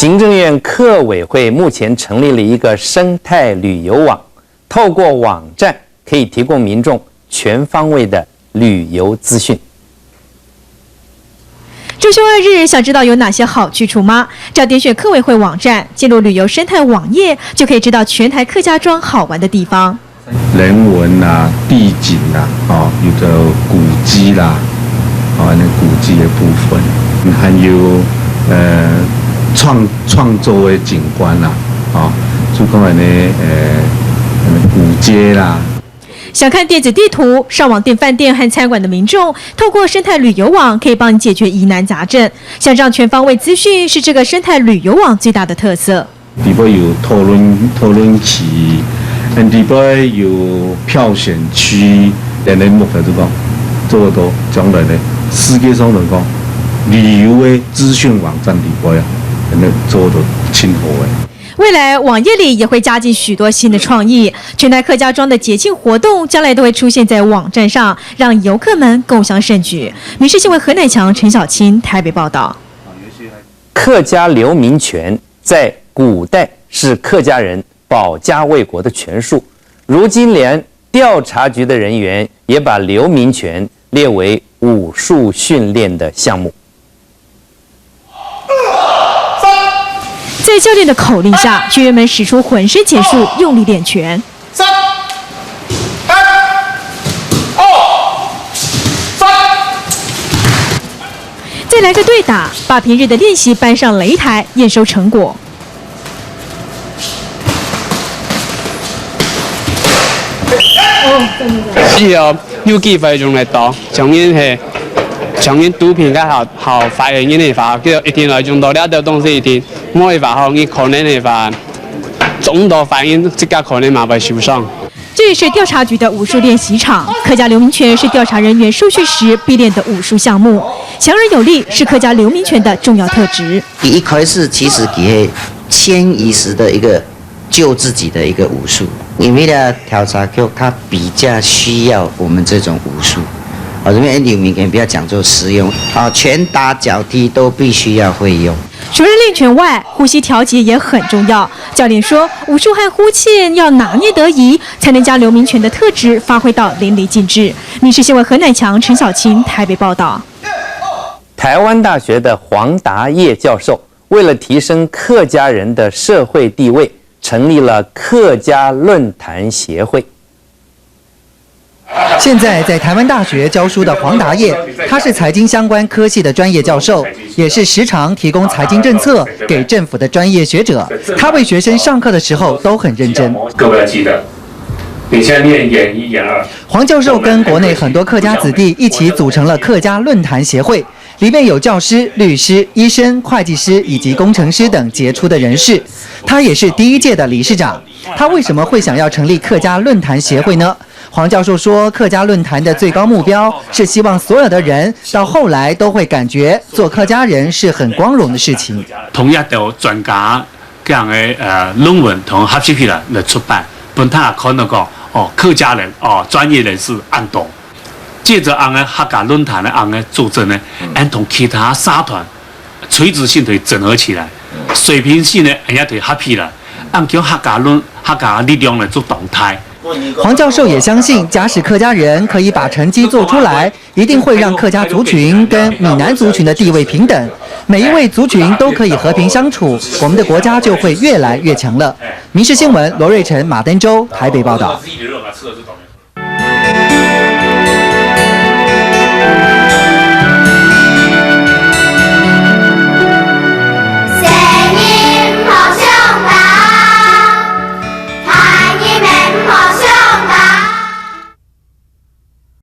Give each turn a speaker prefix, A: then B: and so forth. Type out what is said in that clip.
A: 行政院客委会目前成立了一个生态旅游网，透过网站可以提供民众全方位的旅游资讯。
B: 周休2日，想知道有哪些好去处吗？只要点选客委会网站，进入旅游生态网页，就可以知道全台客家庄好玩的地方。
C: 人文啦、地景啦，有的古迹啦，那古迹的部分，还有创作的景观啦，就讲呢古街啦。
B: 想看电子地图、上网订饭店和餐馆的民众，透过生态旅游网可以帮你解决疑难杂症。想让全方位资讯是这个生态旅游网最大的特色。
C: 里边有讨论区，里边有票选区，人目的这个做到将来呢，世界上来讲，旅游的资讯网站里边啊，做到清楚的。
B: 未来网页里也会加进许多新的创意，全台客家庄的节庆活动将来都会出现在网站上，让游客们共襄盛举。民视新闻何乃强、陈小青台北报道。
A: 客家留民权在古代是客家人保家卫国的权术，如今连调查局的人员也把留民权列为武术训练的项目。
B: 在教练的口令下，学员们使出浑身解数，用力练拳。
D: 3、2、3。
B: 再来个对打，把平日的练习搬上擂台，验收成果。
E: 是哦，有机会用来到，上面係。上面毒品嘅好發現嘅話，叫一定來用到呢啲東西一定，冇嘅話，你可能嘅話，中度反應即刻可能嘛會受傷。
B: 这也是調查局的武術練習場。客家留民權是調查人員受訓時必練的武術項目，強而有力是客家留民權的重要特質。
F: 一開始其實佢潛意識的一個救自己的一個武術，因為呢調查局它比較需要我們這種武術。这边留民权比较讲究实用，拳打脚踢都必须要会用。
B: 除了练拳外，呼吸调节也很重要。教练说，武术和呼气要拿捏得宜，才能将留民权的特质发挥到淋漓尽致。民视新闻何乃强、陈小青台北报道。
A: 台湾大学的黄达业教授为了提升客家人的社会地位，成立了客家论坛协会。
G: 现在在台湾大学教书的黄达业，他是财经相关科系的专业教授，也是时常提供财经政策给政府的专业学者。他为学生上课的时候都很认真。
H: 各位要记得，你现在念研1、研2。
G: 黄教授跟国内很多客家子弟一起组成了客家论坛协会，里面有教师、律师、医生、会计师以及工程师等杰出的人士。他也是第1届的理事长。他为什么会想要成立客家论坛协会呢？黄教授说，客家论坛的最高目标是希望所有的人到后来都会感觉做客家人是很光荣的事情。
H: 同样的专家这样的论文同合起来出版，本他可能讲客家人专业人士按懂，借着客家论坛的组织呢，同其他社团垂直性的整合起来，水平性呢也对合起来，叫客家力量来做动态。
G: 黄教授也相信，假使客家人可以把成绩做出来，一定会让客家族群跟闽南族群的地位平等，每一位族群都可以和平相处，我们的国家就会越来越强了。民视新闻罗瑞成、马登州台北报道。